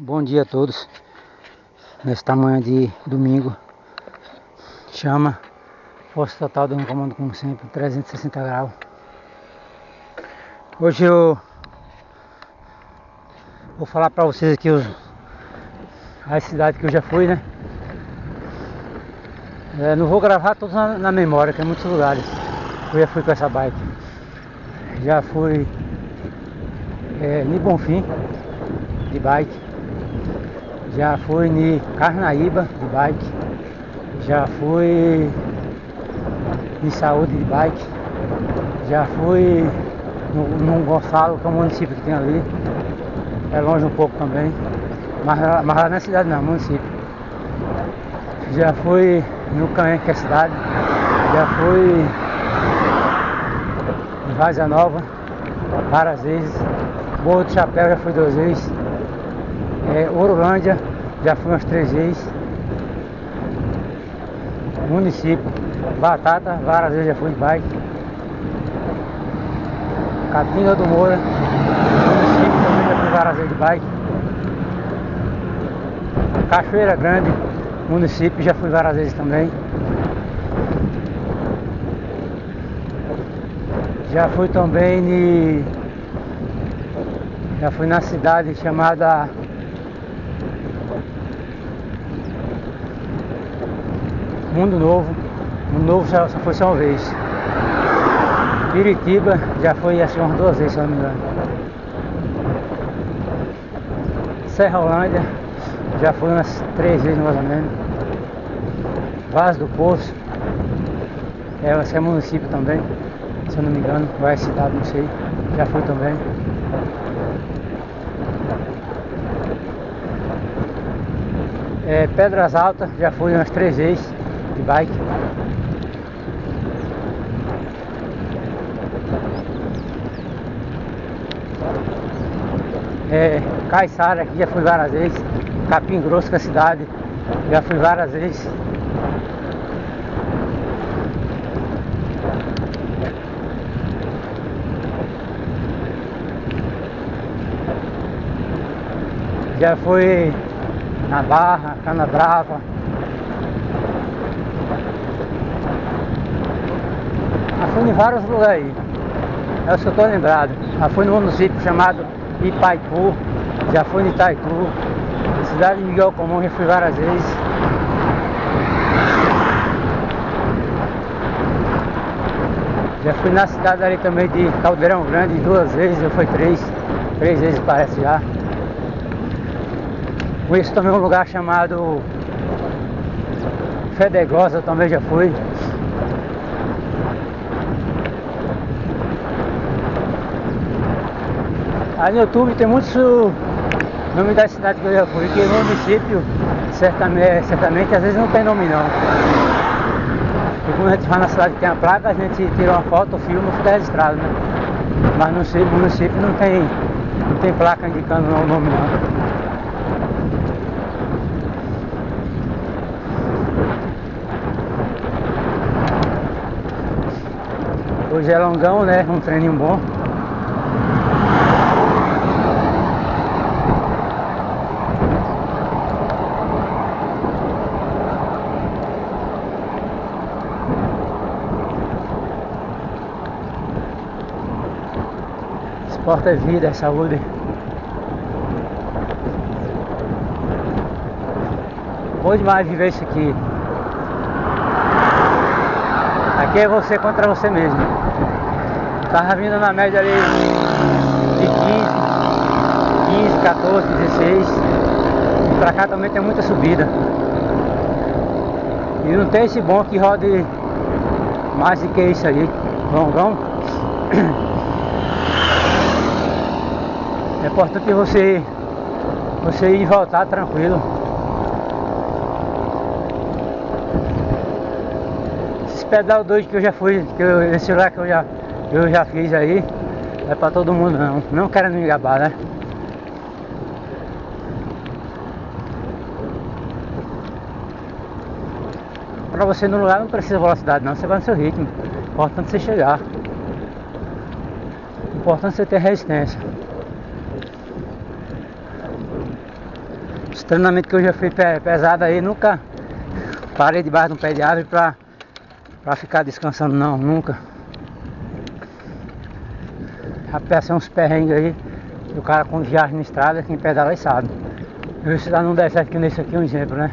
Bom dia a todos. Nesta manhã de domingo, chama, força total dando comando como sempre, 360 graus. Hoje eu vou falar para vocês aqui as cidades que eu já fui, né? Não vou gravar todos na memória, tem muitos lugares que eu já fui com essa bike. Já fui em Bonfim de bike, já fui em Carnaíba de bike, já fui em Saúde de bike, já fui no Gonçalo, que é um município que tem ali, é longe um pouco também, mas lá não é cidade não, é município. Já fui no Canhém, que é cidade, já fui em Várzea Nova várias vezes, Morro do Chapéu já fui 2 vezes, Orolândia já fui umas 3 vezes, município, Batata várias vezes já fui de bike, Catinga do Moura, município também já fui várias vezes de bike, Cachoeira Grande, município já fui várias vezes também. Já fui também já fui na cidade chamada Mundo Novo. Mundo Novo só foi só uma vez. Piritiba já foi assim umas 2 vezes, se eu não me engano. Serrolândia já fui umas 3 vezes mais ou menos. Vaz do Poço é município também, se eu não me engano, ou é cidade, não sei, já fui também. Pedras Altas, já fui umas 3 vezes de bike. Caiçara, aqui já fui várias vezes. Capim Grosso, que é a cidade, já fui várias vezes. Já fui na Barra, Canabrava. Já fui em vários lugares aí. É o que eu estou lembrado. Já fui num município chamado Itaipu. Já fui em Itaipu. Cidade de Miguel Comum, já fui várias vezes. Já fui na cidade ali também de Caldeirão Grande 2 vezes, eu fui 3 vezes parece já. Conheço também um lugar chamado Fedegosa, também já fui. Aí no YouTube tem muitos nomes da cidade que eu já fui, que no município certamente às vezes não tem nome não. E quando a gente vai na cidade que tem a placa, a gente tira uma foto, filma e fica registrado, né? Mas no município não tem placa indicando o nome não. Hoje é longão, né? Um treininho bom. Esporte é vida, é saúde. Bom demais viver isso aqui. Aqui é você contra você mesmo. Tava vindo na média ali de 15, 14, 16. E pra cá também tem muita subida. E não tem esse bom que rode mais do que isso aí. Longão. É importante você ir e voltar tranquilo. Esses pedal doido que eu já fui, esse lugar que eu já fiz aí, não é pra todo mundo não quero me gabar, né? Pra você ir no lugar não precisa velocidade não, você vai no seu ritmo. Importante você chegar. Importante você ter resistência. Os treinamentos que eu já fiz pesado aí, nunca parei debaixo de um pé de árvore pra ficar descansando, não, nunca. Já passei uns perrengues aí, o cara quando viaja na estrada, quem pedala aí sabe. Eu se dá num deserto que nesse aqui é um exemplo, né?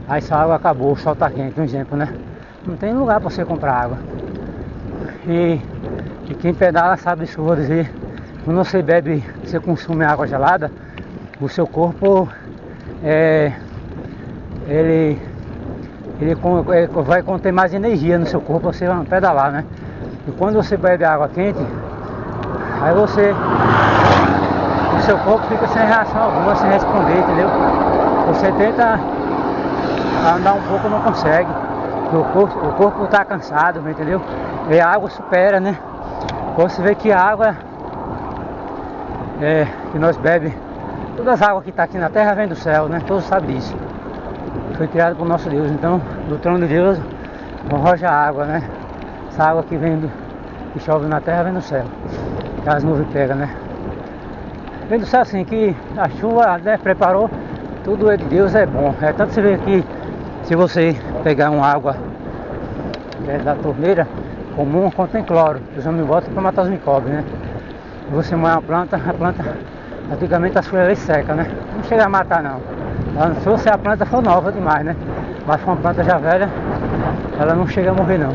Aí essa água acabou, o sol tá quente, um exemplo, né? Não tem lugar pra você comprar água. E quem pedala sabe disso, vou dizer. Quando você bebe, você consome água gelada, o seu corpo ele vai conter mais energia no seu corpo, você vai pedalar, né? E quando você bebe água quente, aí o seu corpo fica sem reação alguma, sem responder, entendeu? Você tenta andar um pouco, não consegue. O corpo está cansado, entendeu? E a água supera, né? Você vê que a água que nós bebemos, todas as águas que está aqui na terra vem do céu, né? Todos sabem disso. Foi criado por nosso Deus, então do trono de Deus arroja água, né? Essa água que que chove na terra vem do céu, que as nuvens pegam, né? Vem do céu assim, que a chuva, né, preparou, tudo é de Deus, é bom. É tanto você ver que se você pegar uma água da torneira comum, contém cloro, os homens botam para matar os micróbios, né? Você moer a planta, antigamente as folhas secam, né? Não chega a matar não. Se você a planta for nova demais, né? Mas for uma planta já velha, ela não chega a morrer não.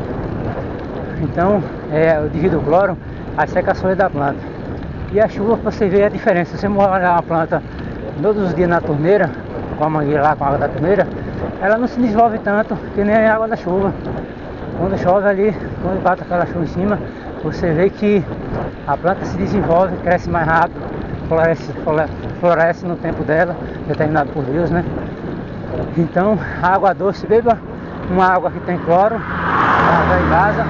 Então, o divide o cloro, aí seca as folhas da planta. E a chuva, pra você ver a diferença. Se você molhar uma planta todos os dias na torneira, com a mangueira lá, com a água da torneira, ela não se desenvolve tanto que nem a água da chuva. Quando chove ali, quando bate aquela chuva em cima, você vê que a planta se desenvolve, cresce mais rápido, floresce no tempo dela, determinado por Deus, né? Então, água doce, beba uma água que tem cloro, água em casa,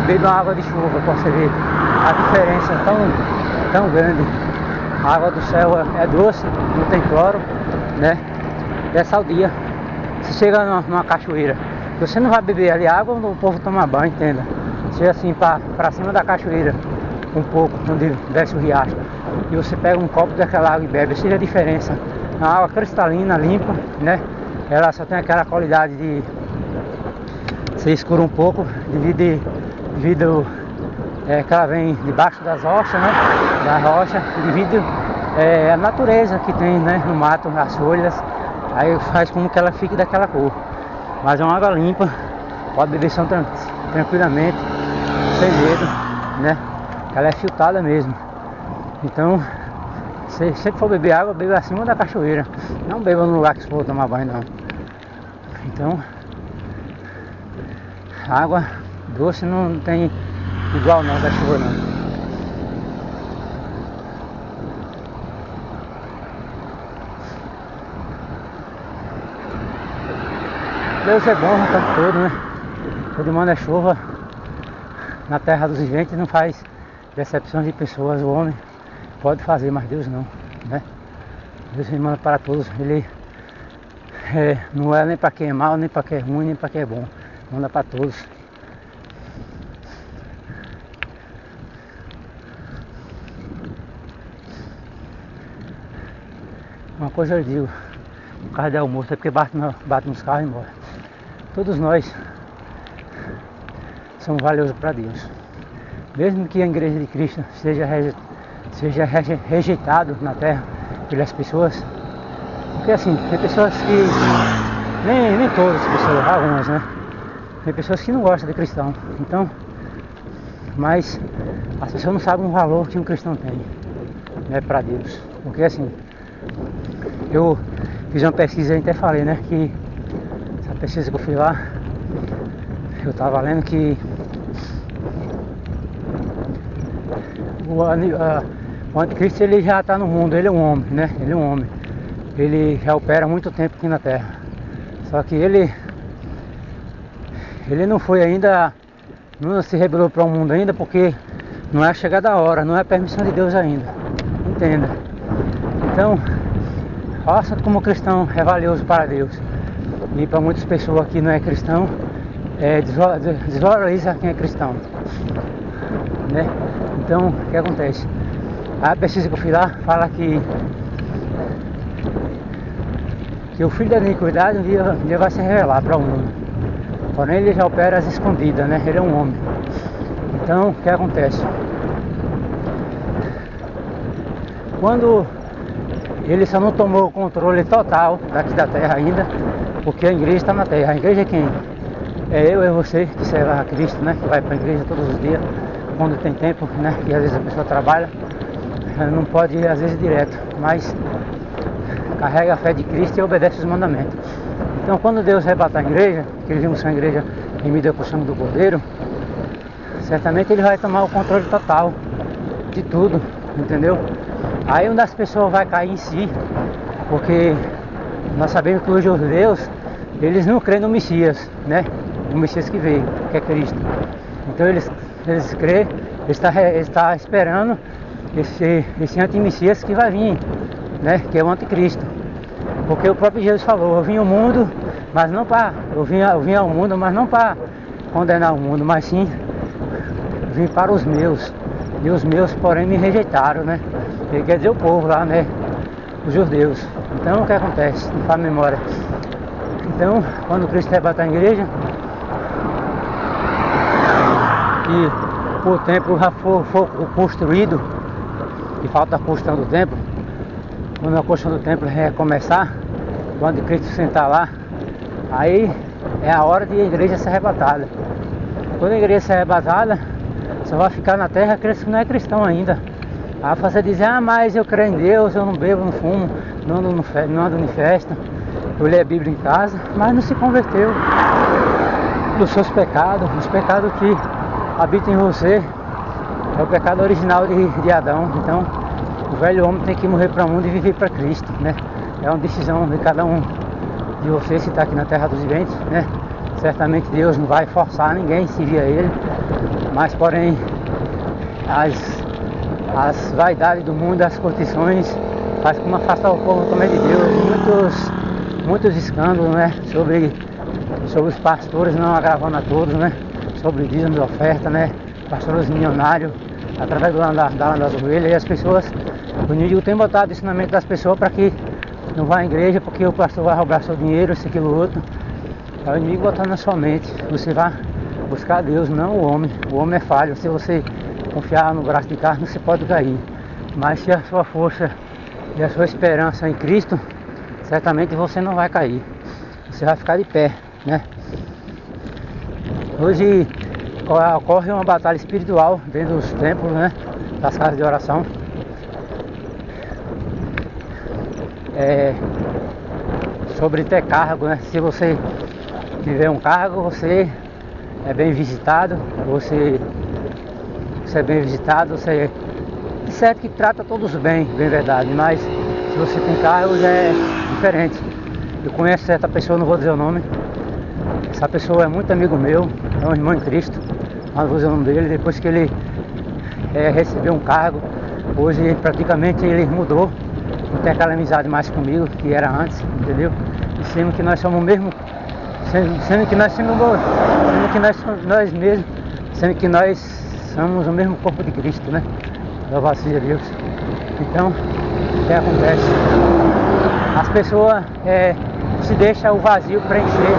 beba uma água de chuva, para você ver a diferença tão grande. A água do céu é doce, não tem cloro, né? E é saldia. Você chega numa cachoeira, você não vai beber ali água, o povo toma banho, entenda. Chega assim para cima da cachoeira, um pouco, onde desce o riacho, e você pega um copo daquela água e bebe, você vê a diferença. É uma água cristalina, limpa, né? Ela só tem aquela qualidade de ser escura um pouco, devido que ela vem debaixo das rochas, né? Da rocha, devido a natureza que tem, né? No mato, as folhas, aí faz como que ela fique daquela cor. Mas é uma água limpa, pode beber tranquilamente, sem medo, né? Ela é filtrada mesmo. Então, se sempre for beber água, beba acima da cachoeira. Não beba no lugar que for tomar banho, não. Então, água doce não tem igual não da chuva, não. Deus é bom o tempo todo, né? Todo mundo é chuva. Na terra dos viventes não faz decepções de pessoas. O homem pode fazer, mas Deus não, né? Deus manda para todos. Ele não é nem para quem é mal, nem para quem é ruim, nem para quem é bom. Manda para todos. Uma coisa eu digo, o carro de almoço é porque bate nos carros e embora. Todos nós somos valiosos para Deus. Mesmo que a igreja de Cristo seja rejeitado na terra pelas pessoas, porque assim, tem pessoas que, nem todas as pessoas, algumas, né? Tem pessoas que não gostam de cristão, então, mas as pessoas não sabem o valor que um cristão tem, né, para Deus. Porque assim, eu fiz uma pesquisa e até falei, né, que essa pesquisa que eu fui lá, eu estava lendo que o anticristo ele já está no mundo, ele é um homem, né? Ele é um homem. Ele já opera há muito tempo aqui na terra. Só que ele não foi ainda, não se revelou para o mundo ainda, porque não é a chegada da hora, não é a permissão de Deus ainda. Entenda. Então, faça como cristão é valioso para Deus. E para muitas pessoas que não é cristão, desvaloriza quem é cristão, né? Então, o que acontece? A pesquisa que eu fui lá fala que que o filho da iniquidade um dia vai se revelar para o mundo. Porém ele já opera às escondidas, né? Ele é um homem. Então o que acontece? Quando ele só não tomou o controle total daqui da terra ainda, porque a igreja está na terra. A igreja é quem? É eu e você que serve a Cristo, né? Que vai para a igreja todos os dias, quando tem tempo, né? E às vezes a pessoa trabalha, não pode ir às vezes direto, mas carrega a fé de Cristo e obedece os mandamentos. Então quando Deus arrebatar a igreja, que eles vimos a igreja remida com o sangue do Cordeiro, certamente ele vai tomar o controle total de tudo, entendeu? Aí uma das pessoas vai cair em si, porque nós sabemos que os judeus, eles não creem no Messias, né? O Messias que veio, que é Cristo. Então eles creem, eles estão esperando esse anti-Messias que vai vir, né? Que é o anticristo. Porque o próprio Jesus falou, eu vim ao mundo, mas não para. Eu vim ao mundo, mas não para condenar o mundo, mas sim vim para os meus. E os meus, porém, me rejeitaram, né? Ele quer dizer o povo lá, né? Os judeus. Então o que acontece? Não faz memória. Então, quando Cristo arrebatar a igreja, e o templo já for construído, e falta a construção do templo, quando a construção do templo recomeçar, quando Cristo sentar lá, aí é a hora de a igreja ser arrebatada. Quando a igreja ser arrebatada, só vai ficar na terra aqueles que não é cristão ainda. Aí você dizer, mas eu creio em Deus, eu não bebo, não fumo, não ando em festa, eu leio a Bíblia em casa, mas não se converteu dos seus pecados, os pecados que habitam em você, é o pecado original de Adão. Então o velho homem tem que morrer para o mundo e viver para Cristo, né? É uma decisão de cada um de vocês que está aqui na terra dos viventes, né? Certamente Deus não vai forçar ninguém a seguir a Ele, mas porém as vaidades do mundo, as curtições, faz como afastar o povo também de Deus. Muitos escândalos, né? Sobre os pastores não agravando a todos, né? Sobre dízimo de oferta, né? Pastores milionários, através das ovelhas, e as pessoas, o inimigo tem botado isso na mente das pessoas para que não vá à igreja, porque o pastor vai roubar seu dinheiro, isso, aquilo, outro. É o inimigo botando na sua mente. Você vai buscar Deus, não o homem. O homem é falho. Se você confiar no braço de carne, você pode cair. Mas se a sua força e a sua esperança em Cristo, certamente você não vai cair. Você vai ficar de pé, né? Hoje ocorre uma batalha espiritual dentro dos templos, né? Das casas de oração. Sobre ter cargo, né? Se você tiver um cargo, você é bem visitado, você é bem visitado, você é certo que trata todos bem, bem verdade, mas se você tem cargo já é diferente. Eu conheço certa pessoa, não vou dizer o nome, essa pessoa é muito amigo meu, é um irmão em Cristo, não vou dizer o nome dele. Depois que ele recebeu um cargo, hoje praticamente ele mudou, não tem aquela amizade mais comigo que era antes, entendeu? E sendo que nós somos o mesmo, sendo que nós somos nós mesmos, sendo que nós somos o mesmo corpo de Cristo, né? Louvado seja Deus. Então, o que acontece? As pessoas se deixam o vazio preencher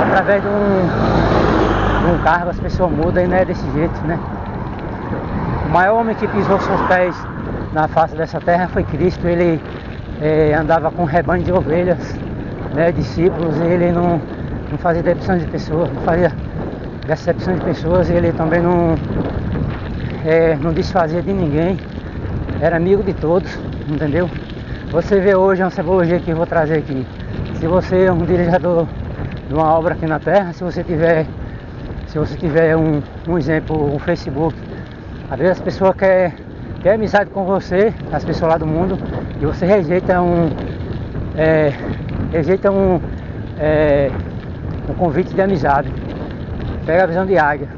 através de um cargo, as pessoas mudam e não é desse jeito, né? O maior homem que pisou seus pés na face dessa terra foi Cristo. Ele andava com um rebanho de ovelhas, né, discípulos, e ele não fazia decepção de pessoas, não fazia decepção de pessoas, ele também não desfazia de ninguém, era amigo de todos, entendeu? Você vê hoje uma simbologia que eu vou trazer aqui. Se você é um dirigidor de uma obra aqui na terra, se você tiver um exemplo, um Facebook, às vezes as pessoas querem amizade com você, as pessoas lá do mundo, e você rejeita um convite de amizade. Pega a visão de águia.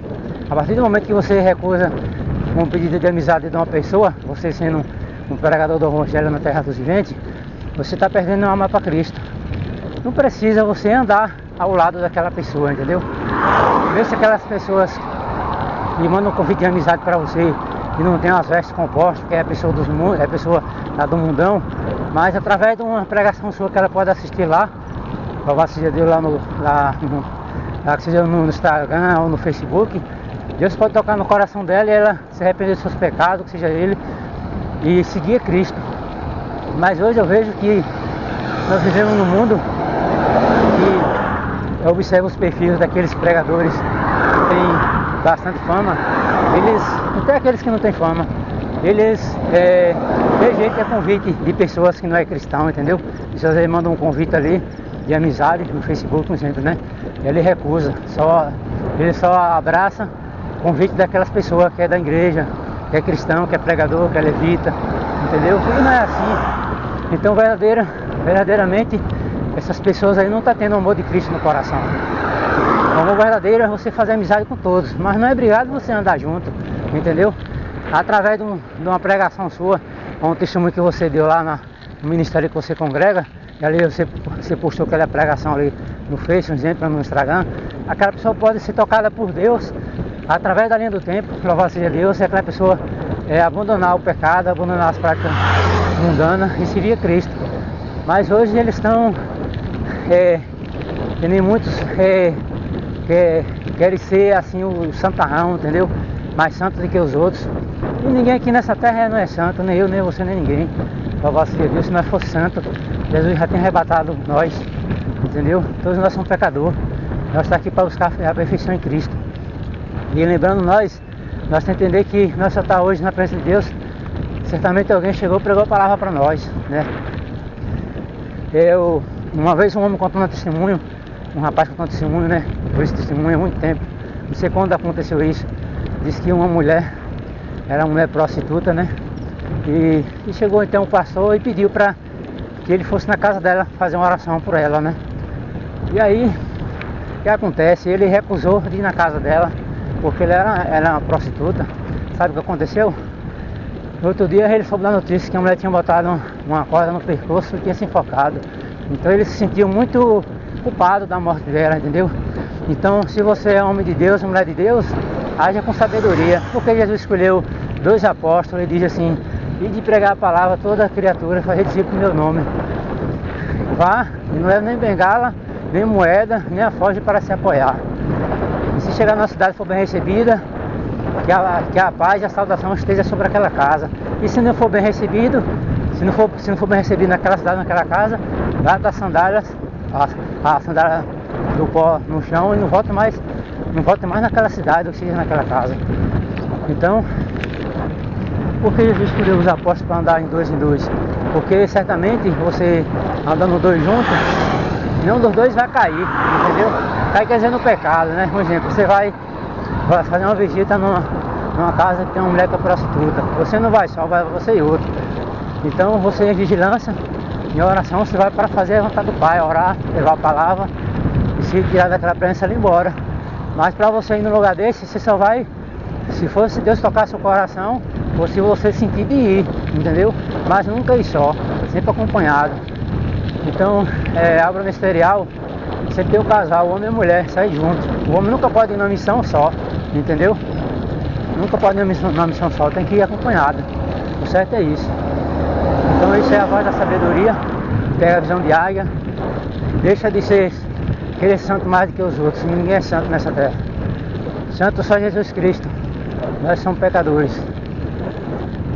A partir do momento que você recusa um pedido de amizade de uma pessoa, você sendo um pregador do evangelho na terra dos viventes, você está perdendo a alma para Cristo. Não precisa você andar ao lado daquela pessoa, entendeu? Vê se aquelas pessoas que mandam um convite de amizade para você e não tem as vestes compostas, que é a pessoa dos mundos, é a pessoa lá do mundão, Mas através de uma pregação sua que ela pode assistir lá, louvado seja Deus lá que seja no Instagram ou no Facebook, Deus pode tocar no coração dela e ela se arrepender dos seus pecados, que seja ele, e seguir a Cristo. Mas hoje eu vejo que nós vivemos num mundo que eu observo os perfis daqueles pregadores que têm bastante fama. Eles, até aqueles que não têm fama, eles rejeitam convite de pessoas que não é cristão, entendeu? E às vezes mandam um convite ali de amizade no Facebook, por exemplo, né? Ele recusa, ele só abraça o convite daquelas pessoas que é da igreja, que é cristão, que é pregador, que é levita, entendeu? E não é assim. Então verdadeiramente essas pessoas aí não estão tendo o amor de Cristo no coração. O amor verdadeiro é você fazer amizade com todos, mas não é obrigado você andar junto, entendeu? Através de uma pregação sua, um testemunho que você deu lá no ministério que você congrega, e ali você postou aquela pregação ali no Face, um exemplo, no Instagram, aquela pessoa pode ser tocada por Deus através da linha do tempo, louvado seja Deus, e aquela pessoa abandonar o pecado, abandonar as práticas mundanas e seguir a Cristo. Mas hoje eles estão, que nem muitos querem ser assim o santarrão, entendeu? Mais santo do que os outros. E ninguém aqui nessa terra não é santo, nem eu, nem você, nem ninguém. Louvado seja Deus, se nós fosse santo, Jesus já tem arrebatado nós, entendeu? Todos nós somos pecadores. Nós estamos aqui para buscar a perfeição em Cristo. E lembrando nós temos que entender que nós só estamos hoje na presença de Deus. Certamente alguém chegou e pregou a palavra para nós, né? Uma vez um homem contou um testemunho, um rapaz contou um testemunho, né? Por esse testemunho há muito tempo. Não sei quando aconteceu isso. Disse que uma mulher, era uma mulher prostituta, né? E chegou então o pastor e pediu para que ele fosse na casa dela fazer uma oração por ela, né? E aí, o que acontece? Ele recusou de ir na casa dela, porque ele era uma prostituta. Sabe o que aconteceu? No outro dia ele soube da notícia que a mulher tinha botado uma corda no pescoço e tinha se enfocado. Então ele se sentiu muito culpado da morte dela, entendeu? Então, se você é homem de Deus, mulher de Deus, haja com sabedoria. Porque Jesus escolheu 2 apóstolos e diz assim: e de pregar a palavra a toda criatura, fazer discípulo em meu nome. Vá, e não leva nem bengala, nem moeda, nem a foge para se apoiar. E se chegar na cidade e for bem recebida, que a paz e a saudação esteja sobre aquela casa. E se não for bem recebido, se não for bem recebido naquela cidade, naquela casa, gata as sandálias, a sandália do pó no chão, e não volte mais naquela cidade, ou seja, naquela casa. Então, por que Jesus escolheu os apóstolos para andar em dois em dois? Porque certamente você andando 2 juntos, nenhum dos 2 vai cair, entendeu? Cair quer dizer no pecado, né? Por exemplo, você vai fazer uma visita numa casa que tem uma mulher que é prostituta. Você não vai só, vai você e outro. Então você em vigilância, em oração, você vai para fazer a vontade do Pai, orar, levar a palavra e se tirar daquela presença ali embora. Mas para você ir num lugar desse, você só vai se Deus tocar seu coração, ou se você sentir de ir, entendeu? Mas nunca ir só, sempre acompanhado. Então, a obra ministerial, você tem o casal, o homem e a mulher, sair junto. O homem nunca pode ir numa missão só, entendeu? Nunca pode ir numa missão só, tem que ir acompanhado. O certo é isso. Então isso é a voz da sabedoria, pega a visão de águia, deixa de querer santo mais do que os outros. Ninguém é santo nessa terra. Santo só Jesus Cristo. Nós somos pecadores.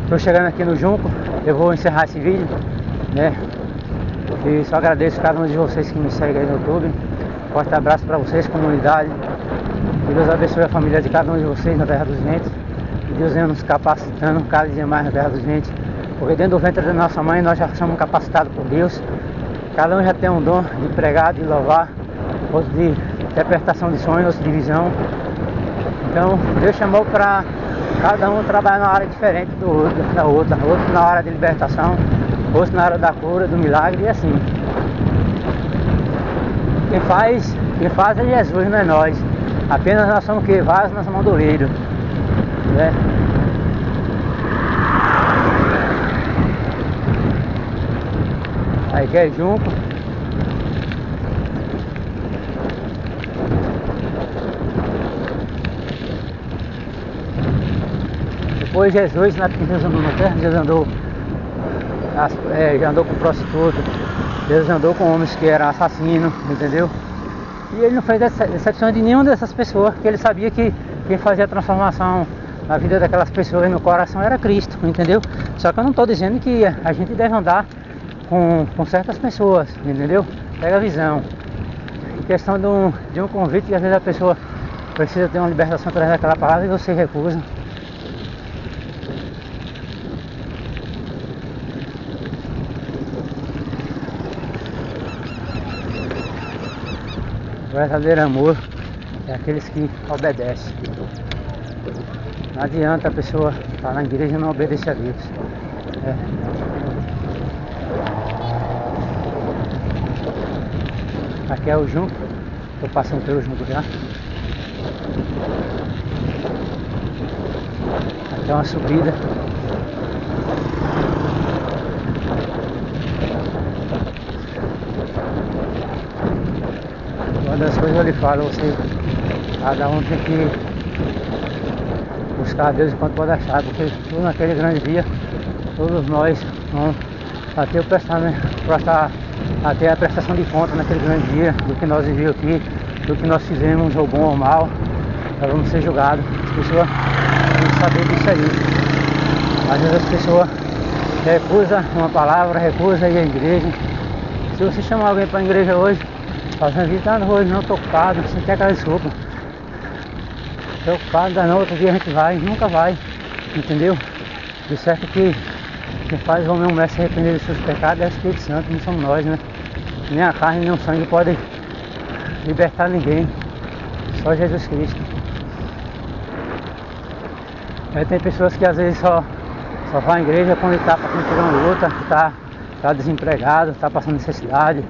Estou chegando aqui no Junco, eu vou encerrar esse vídeo, né? E só agradeço a cada um de vocês que me segue aí no YouTube. Forte abraço para vocês, comunidade. Que Deus abençoe a família de cada um de vocês na Terra dos Ventos. Que Deus venha nos capacitando cada dia mais na Terra dos Ventos. Porque dentro do ventre da nossa mãe nós já somos capacitados por Deus. Cada um já tem um dom de pregar, de louvar, outro de interpretação de sonhos, outro de visão. Então Deus chamou para cada um trabalhar na área diferente da outra. Outro na área de libertação, outro na área da cura, do milagre e assim. Quem faz é Jesus, não é nós. Apenas nós somos que vasos nas mãos do líder, né? Aí quer junto. Depois Jesus andou na terra, Jesus andou já andou com prostituta, Deus andou com homens que eram assassinos, entendeu? E ele não fez exceção de nenhuma dessas pessoas, porque ele sabia que quem fazia a transformação na vida daquelas pessoas no coração era Cristo, entendeu? Só que eu não estou dizendo que a gente deve andar com certas pessoas, entendeu? Pega a visão. Em questão de um convite, que às vezes a pessoa precisa ter uma libertação através daquela palavra e você recusa. O verdadeiro amor é aqueles que obedecem. Não adianta a pessoa estar na igreja e não obedecer a Deus. Aqui é o Junco, estou passando pelo Junco já. Aqui é uma subida. Uma das coisas eu lhe falo, cada um tem que buscar a Deus enquanto pode achar, porque tudo naquele grande dia, todos nós vamos até o prestamento, até a prestação de conta naquele grande dia, do que nós vivemos aqui, do que nós fizemos, ou bom ou mal, nós vamos ser julgados. As pessoas têm que saber disso aí. Às vezes as pessoas recusam uma palavra, recusam ir à igreja. Se você chamar alguém para a igreja hoje, fazendo visita hoje, não estou ocupado, você tem aquela desculpa. Estou ocupado, não, outro dia a gente vai, nunca vai, entendeu? De certo que quem faz o homem e mulher se arrepender dos seus pecados é o Espírito Santo, não somos nós, né? Nem a carne, nem o sangue podem libertar ninguém, só Jesus Cristo. Aí tem pessoas que às vezes só vão à igreja quando está passando por uma luta, está desempregado, está passando necessidade,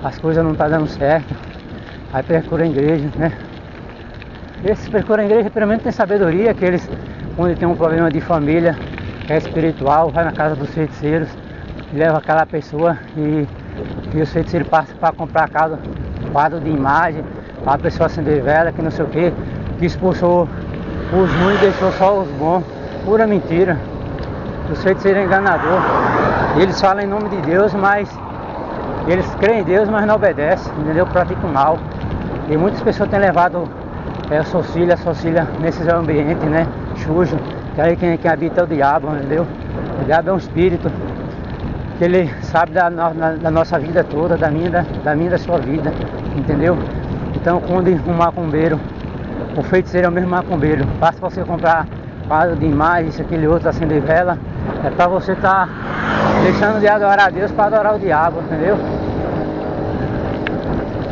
as coisas não estão dando certo, aí procura a igreja, né? Esses procuram a igreja, pelo menos tem sabedoria, que eles, quando tem um problema de família, é espiritual, vai na casa dos feiticeiros, leva aquela pessoa e os feiticeiros passam para comprar quadro de imagem, para a pessoa acender vela, que não sei o que expulsou os ruins e deixou só os bons. Pura mentira. Os feiticeiros é enganador. Eles falam em nome de Deus, mas eles creem em Deus, mas não obedecem, entendeu? Praticam mal. E muitas pessoas têm levado a socilia nesses ambientes, né? Sujo. Que aí quem habita é o diabo, entendeu? O diabo é um espírito que ele sabe da nossa vida toda, da minha da sua vida, entendeu? Então quando um macumbeiro, o feiticeiro é o mesmo macumbeiro, basta você comprar quadro de imagem, isso, aquele outro, acender vela, é para você estar deixando de adorar a Deus para adorar o diabo, entendeu?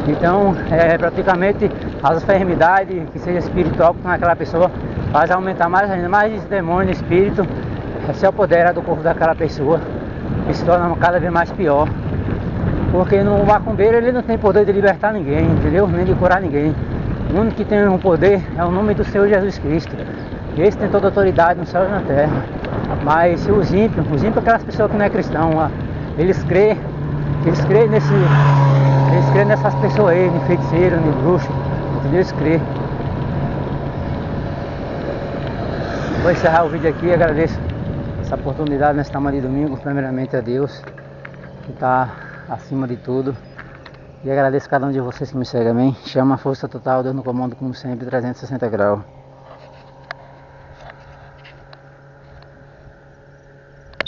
Então praticamente as enfermidades que seja espiritual que naquela pessoa faz aumentar mais esse demônio, espírito, se apodera do corpo daquela pessoa e se torna cada vez mais pior. Porque no macumbeiro ele não tem poder de libertar ninguém, entendeu? Nem de curar ninguém. O único que tem um poder é o nome do Senhor Jesus Cristo. Esse tem toda a autoridade no céu e na terra. Mas os ímpios, aquelas pessoas que não é cristão, eles creem nessas pessoas aí, de feiticeiro, de bruxo, entendeu? Eles creem. Vou encerrar o vídeo aqui, agradeço essa oportunidade nesta manhã de domingo, primeiramente a Deus, que está acima de tudo. E agradeço a cada um de vocês que me segue, amém? Chama a força total, Deus no comando como sempre, 360 graus.